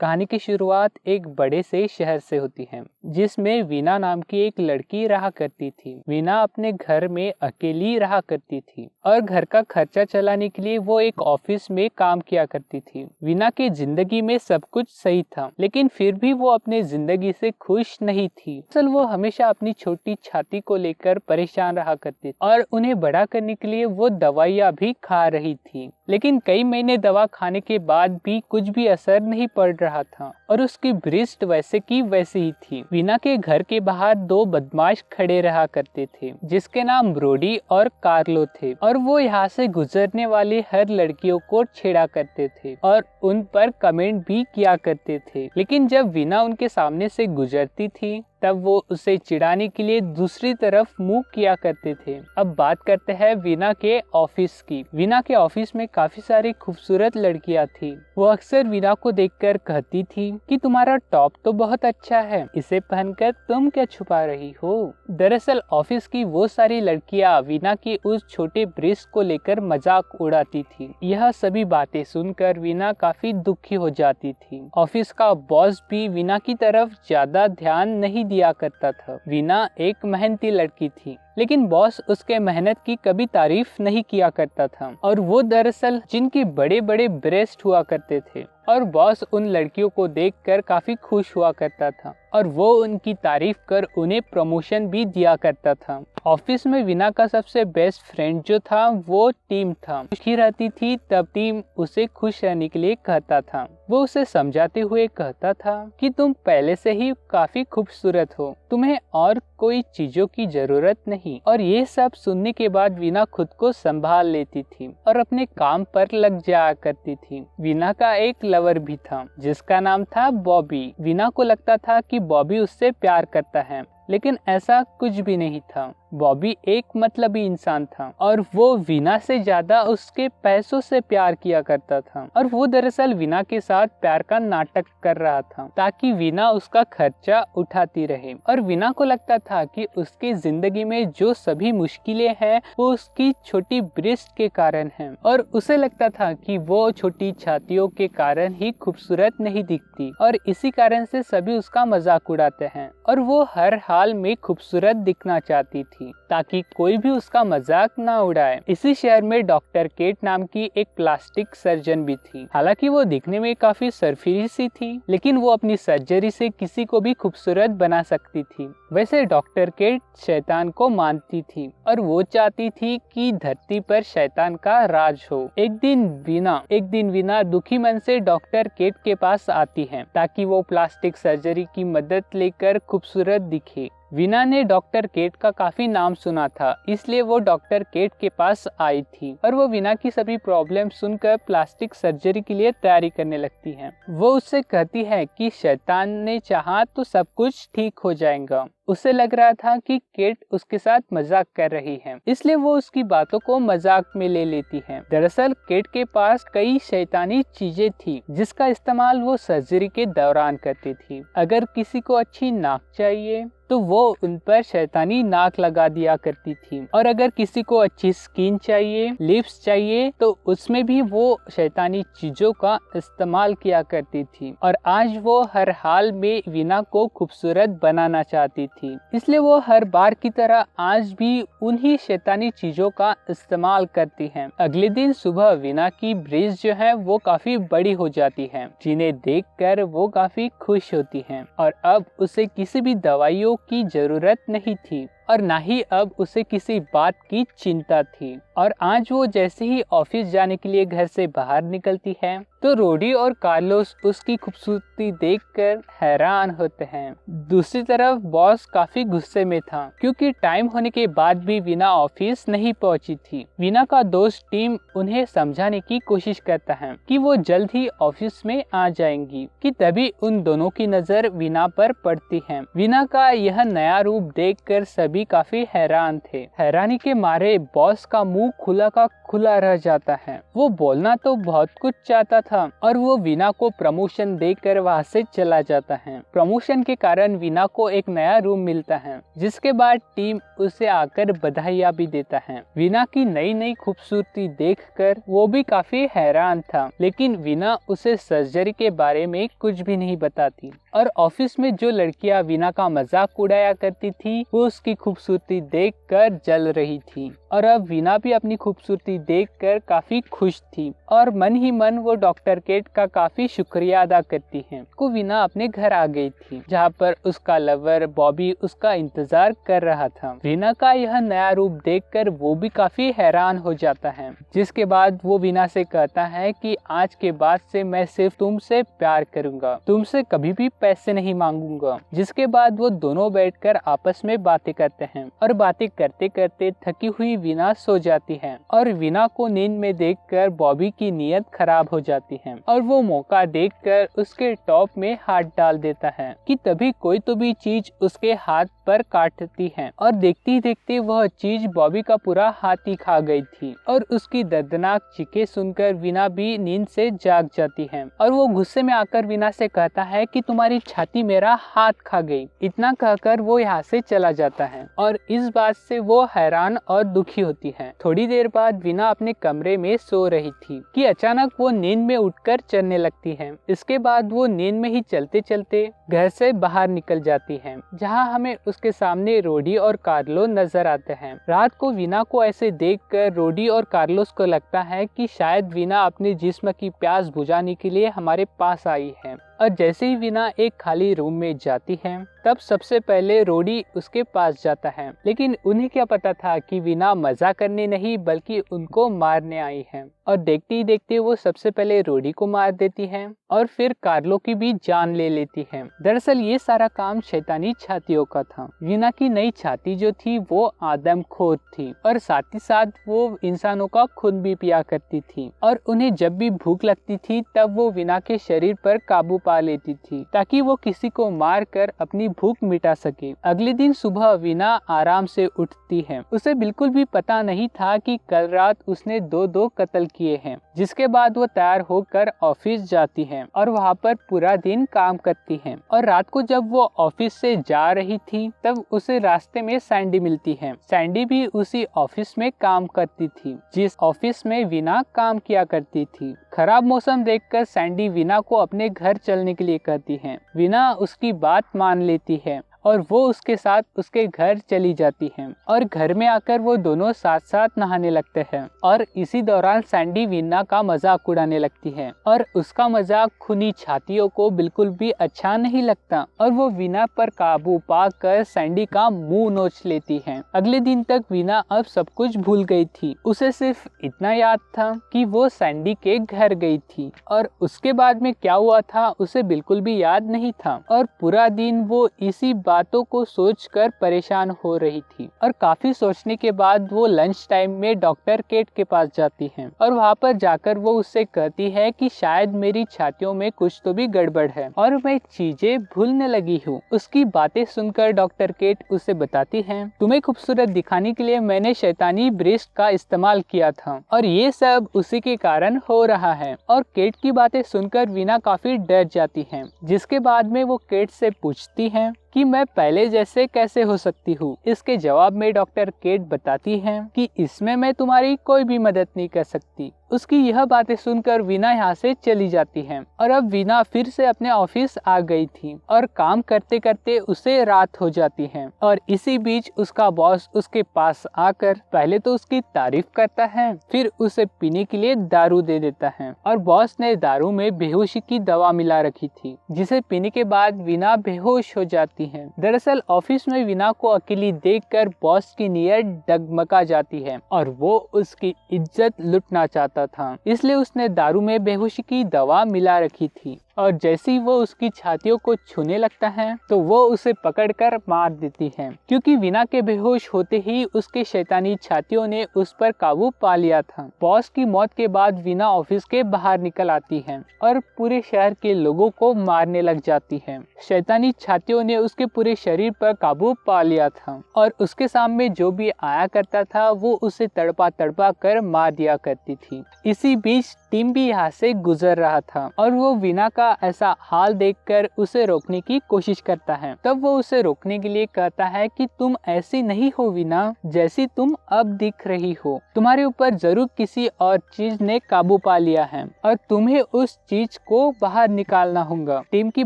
कहानी की शुरुआत एक बड़े से शहर से होती है जिसमें वीना नाम की एक लड़की रहा करती थी। वीना अपने घर में अकेली रहा करती थी और घर का खर्चा चलाने के लिए वो एक ऑफिस में काम किया करती थी। वीना की जिंदगी में सब कुछ सही था, लेकिन फिर भी वो अपने जिंदगी से खुश नहीं थी। असल वो हमेशा अपनी छोटी छाती को लेकर परेशान रहा करती थी और उन्हें बड़ा करने के लिए वो दवाइयाँ भी खा रही थी, लेकिन कई महीने दवा खाने के बाद भी कुछ भी असर नहीं पड़ रहा था और उसकी ब्रेस्ट वैसे की वैसे ही थी। वीना के घर के बाहर दो बदमाश खड़े रहा करते थे जिसके नाम ब्रोडी और कार्लो थे और वो यहाँ से गुजरने वाली हर लड़कियों को छेड़ा करते थे और उन पर कमेंट भी किया करते थे। लेकिन जब वीना उनके सामने से गुजरती थी तब वो उसे चिढ़ाने के लिए दूसरी तरफ मुंह किया करते थे। अब बात करते हैं वीना के ऑफिस की। वीना के ऑफिस में काफी सारी खूबसूरत लड़कियां थी। वो अक्सर वीना को देखकर कहती थी कि तुम्हारा टॉप तो बहुत अच्छा है, इसे पहनकर तुम क्या छुपा रही हो। दरअसल ऑफिस की वो सारी लड़कियां वीना की उस छोटे ब्रेस्ट को लेकर मजाक उड़ाती थी। यह सभी बातें सुनकर वीना काफी दुखी हो जाती थी। ऑफिस का बॉस भी वीना की तरफ ज्यादा ध्यान नहीं दिया करता था। वीना एक मेहनती लड़की थी, लेकिन बॉस उसके मेहनत की कभी तारीफ नहीं किया करता था और वो दरअसल जिनकी बड़े बड़े ब्रेस्ट हुआ करते थे और बॉस उन लड़कियों को देखकर काफी खुश हुआ करता था और वो उनकी तारीफ कर उन्हें प्रमोशन भी दिया करता था। ऑफिस में वीना का सबसे बेस्ट फ्रेंड जो था वो टीम था। खुशी रहती थी तब टीम उसे खुश रहने के लिए कहता था। वो उसे समझाते हुए कहता था कि तुम पहले से ही काफी खूबसूरत हो, तुम्हें और कोई चीजों की जरूरत नहीं। और ये सब सुनने के बाद वीना खुद को संभाल लेती थी और अपने काम पर लग जाया करती थी। वीना का एक लवर भी था जिसका नाम था बॉबी। वीना को लगता था कि बॉबी उससे प्यार करता है, लेकिन ऐसा कुछ भी नहीं था। बॉबी एक मतलबी इंसान था और वो वीना से ज्यादा उसके पैसों से प्यार किया करता था और वो दरअसल वीना के साथ प्यार का नाटक कर रहा था ताकि वीना उसका खर्चा उठाती रहे। और वीना को लगता था कि उसकी जिंदगी में जो सभी मुश्किलें हैं वो उसकी छोटी ब्रेस्ट के कारण हैं और उसे लगता था कि वो छोटी छातियों के कारण ही खूबसूरत नहीं दिखती और इसी कारण से सभी उसका मजाक उड़ाते हैं और वो हर हाल में खूबसूरत दिखना चाहती थी ताकि कोई भी उसका मजाक ना उड़ाए। इसी शहर में डॉक्टर केट नाम की एक प्लास्टिक सर्जन भी थी। हालांकि वो दिखने में काफी सरफिरी सी थी, लेकिन वो अपनी सर्जरी से किसी को भी खूबसूरत बना सकती थी। वैसे डॉक्टर केट शैतान को मानती थी और वो चाहती थी कि धरती पर शैतान का राज हो। एक दिन वीना दुखी मन से डॉक्टर केट के पास आती है ताकि वो प्लास्टिक सर्जरी की मदद लेकर खूबसूरत दिखे। वीना ने डॉक्टर केट का काफी नाम सुना था, इसलिए वो डॉक्टर केट के पास आई थी और वो वीना की सभी प्रॉब्लम सुनकर प्लास्टिक सर्जरी के लिए तैयारी करने लगती है। वो उससे कहती है कि शैतान ने चाहा तो सब कुछ ठीक हो जाएगा। उसे लग रहा था कि केट उसके साथ मजाक कर रही है, इसलिए वो उसकी बातों को मजाक में ले लेती है। दरअसल केट के पास कई शैतानी चीजें थी जिसका इस्तेमाल वो सर्जरी के दौरान करती थी। अगर किसी को अच्छी नाक चाहिए तो वो उन पर शैतानी नाक लगा दिया करती थी और अगर किसी को अच्छी स्किन चाहिए, लिप्स चाहिए, तो उसमें भी वो शैतानी चीजों का इस्तेमाल किया करती थी। और आज वो हर हाल में वीना को खूबसूरत बनाना चाहती थी, इसलिए वो हर बार की तरह आज भी उन्हीं शैतानी चीजों का इस्तेमाल करती है। अगले दिन सुबह वीना की ब्रेस्ट जो है वो काफी बड़ी हो जाती है, जिन्हें देखकर वो काफी खुश होती है और अब उसे किसी भी दवाइयों की जरूरत नहीं थी और ना ही अब उसे किसी बात की चिंता थी। और आज वो जैसे ही ऑफिस जाने के लिए घर से बाहर निकलती है तो रोडी और कार्लोस उसकी खूबसूरती देखकर हैरान होते हैं। दूसरी तरफ बॉस काफी गुस्से में था क्योंकि टाइम होने के बाद भी वीना ऑफिस नहीं पहुंची थी। वीना का दोस्त टीम उन्हें समझाने की कोशिश करता है कि वो जल्द ही ऑफिस में आ जाएंगी कि तभी उन दोनों की नजर वीना पर पड़ती है। वीना का यह नया रूप देखकर सभी सभी काफी हैरान थे। हैरानी के मारे बॉस का मुंह खुला का खुला रह जाता है। वो बोलना तो बहुत कुछ चाहता था और वो वीना को प्रमोशन देकर वहाँ से चला जाता है। प्रमोशन के कारण वीना को एक नया रूम मिलता है, जिसके बाद टीम उसे आकर बधाइयाँ भी देता है। वीना की नई नई खूबसूरती देखकर वो भी काफी हैरान था, लेकिन वीना उसे सर्जरी के बारे में कुछ भी नहीं बताती और ऑफिस में जो लड़कियां वीना का मजाक उड़ाया करती थी वो उसकी खूबसूरती देखकर जल रही थी और अब वीना भी अपनी खूबसूरती देखकर काफी खुश थी और मन ही मन वो डॉक्टर केट का काफी शुक्रिया अदा करती है। को वीना अपने घर आ गई थी, जहाँ पर उसका लवर बॉबी उसका इंतजार कर रहा था। वीना का यह नया रूप देखकर वो भी काफी हैरान हो जाता है, जिसके बाद वो वीना से कहता है कि आज के बाद से मैं सिर्फ तुमसे प्यार करूंगा, तुमसे कभी भी पैसे नहीं मांगूंगा। जिसके बाद वो दोनों बैठकर आपस में बातें करते हैं और बातें करते करते थकी हुई वीना सो जाती है और वीना को नींद में देखकर बॉबी की नीयत खराब हो जाती है और वो मौका देखकर उसके टॉप में हाथ डाल देता है कि तभी कोई तो भी चीज उसके हाथ पर काटती है और देखते देखते वह चीज बॉबी का पूरा हाथ ही खा गई थी और उसकी दर्दनाक चीखें सुनकर वीना भी नींद से जाग जाती है और वो गुस्से में आकर वीना से कहता है कि तुम्हारी छाती मेरा हाथ खा गई। इतना कहकर वो यहाँ से चला जाता है और इस बात से वो हैरान और दुखी होती है। थोड़ी देर बाद वीना अपने कमरे में सो रही थी कि अचानक वो नींद में उठकर चलने लगती है। इसके बाद वो नींद में ही चलते चलते घर से बाहर निकल जाती है, जहाँ हमें उसके सामने रोडी और कार्लो नजर आते हैं। रात को वीना को ऐसे देखकर रोडी और कार्लोस को लगता है कि शायद वीना अपने जिस्म की प्यास बुझाने के लिए हमारे पास आई है और जैसे ही वीना एक खाली रूम में जाती है तब सबसे पहले रोडी उसके पास जाता है, लेकिन उन्हें क्या पता था कि वीना मजा करने नहीं बल्कि उनको मारने आई है और देखते ही देखते वो सबसे पहले रोडी को मार देती है और फिर कार्लो की भी जान ले लेती है। दरअसल ये सारा काम शैतानी छातियों का था। वीना की नई छाती जो थी वो आदमखोर थी और साथ ही साथ वो इंसानों का खून भी पिया करती थी और उन्हें जब भी भूख लगती थी तब वो वीना के शरीर पर काबू पा लेती थी ताकि वो किसी को मार कर अपनी भूख मिटा सके। अगले दिन सुबह वीना आराम से उठती है। उसे बिल्कुल भी पता नहीं था कि कल रात उसने दो कत्ल किए हैं। जिसके बाद वो तैयार होकर ऑफिस जाती है और वहाँ पर पूरा दिन काम करती है और रात को जब वो ऑफिस से जा रही थी तब उसे रास्ते में सैंडी मिलती है। सैंडी भी उसी ऑफिस में काम करती थी जिस ऑफिस में वीना काम किया करती थी। खराब मौसम देखकर सैंडी वीना को अपने घर चलने के लिए कहती है। वीना उसकी बात मान लेती है और वो उसके साथ उसके घर चली जाती है और घर में आकर वो दोनों साथ साथ नहाने लगते हैं और इसी दौरान सैंडी वीना का मजाक उड़ाने लगती है और उसका मजाक खूनी छातियों को बिल्कुल भी अच्छा नहीं लगता और वो वीना पर काबू पाकर सैंडी का मुंह नोच लेती है। अगले दिन तक वीना अब सब कुछ भूल गई थी। उसे सिर्फ इतना याद था कि वो सैंडी के घर गई थी और उसके बाद में क्या हुआ था उसे बिल्कुल भी याद नहीं था और पूरा दिन वो इसी बातों को सोचकर परेशान हो रही थी और काफी सोचने के बाद वो लंच टाइम में डॉक्टर केट के पास जाती है और वहाँ पर जाकर वो उससे कहती है कि शायद मेरी छातियों में कुछ तो भी गड़बड़ है और मैं चीजें भूलने लगी हूँ। उसकी बातें सुनकर डॉक्टर केट उसे बताती है, तुम्हें खूबसूरत दिखाने के लिए मैंने शैतानी ब्रेस्ट का इस्तेमाल किया था और ये सब उसी के कारण हो रहा है। और केट की बातें सुनकर वीना काफी डर जाती है, जिसके बाद में वो केट से पूछती है कि मैं पहले जैसे कैसे हो सकती हूँ। इसके जवाब में डॉक्टर केट बताती है कि इसमें मैं तुम्हारी कोई भी मदद नहीं कर सकती। उसकी यह बातें सुनकर वीना यहाँ से चली जाती है और अब वीना फिर से अपने ऑफिस आ गई थी और काम करते करते उसे रात हो जाती है और इसी बीच उसका बॉस उसके पास आकर पहले तो उसकी तारीफ करता है, फिर उसे पीने के लिए दारू दे देता है और बॉस ने दारू में बेहोशी की दवा मिला रखी थी, जिसे पीने के बाद वीना बेहोश हो जाती है। दरअसल ऑफिस में वीना को अकेली देखकर बॉस की नीयत डगमगा जाती है और वो उसकी इज्जत लुटना चाहता था, इसलिए उसने दारू में बेहोशी की दवा मिला रखी थी और जैसे ही वो उसकी छातियों को छूने लगता है तो वो उसे पकड़कर मार देती है, क्योंकि वीना के बेहोश होते ही उसके शैतानी छातियों ने उस पर काबू पा लिया था। बॉस की मौत के बाद वीना ऑफिस के बाहर निकल आती है और पूरे शहर के लोगों को मारने लग जाती है। शैतानी छातियों ने उसके पूरे शरीर पर काबू पा लिया था और उसके सामने जो भी आया करता था वो उसे तड़पा तड़पा कर मार दिया करती थी। इसी बीच टिम भी यहाँ से गुजर रहा था और वो वीना का ऐसा हाल देखकर उसे रोकने की कोशिश करता है। तब वो उसे रोकने के लिए कहता है कि तुम ऐसी नहीं हो वीना जैसी तुम अब दिख रही हो। तुम्हारे ऊपर जरूर किसी और चीज ने काबू पा लिया है और तुम्हें उस चीज को बाहर निकालना होगा। टिम की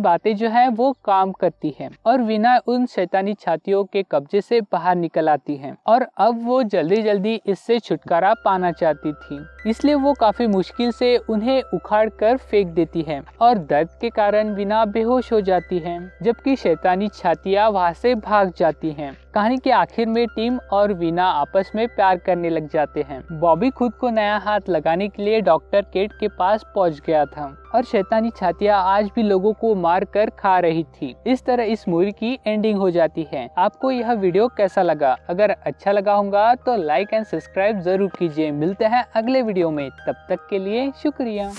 बातें जो है वो काम करती है और वीना उन शैतानी छातियों के कब्जे से बाहर निकल आती है और अब वो जल्दी जल्दी इससे छुटकारा पाना चाहती थी, इसलिए वो काफी मुश्किल से उन्हें उखाड़ कर फेंक देती है और दर्द के कारण वीना बेहोश हो जाती है, जबकि शैतानी छातियां वहां से भाग जाती हैं। कहानी के आखिर में टिम और वीना आपस में प्यार करने लग जाते हैं। बॉबी खुद को नया हाथ लगाने के लिए डॉक्टर केट के पास पहुंच गया था और शैतानी छातियां आज भी लोगों को मार कर खा रही थी। इस तरह इस मूवी की एंडिंग हो जाती है। आपको यह वीडियो कैसा लगा? अगर अच्छा लगा होगा तो लाइक एंड सब्सक्राइब जरूर कीजिए। मिलते हैं अगले वीडियो में, तब तक के लिए शुक्रिया।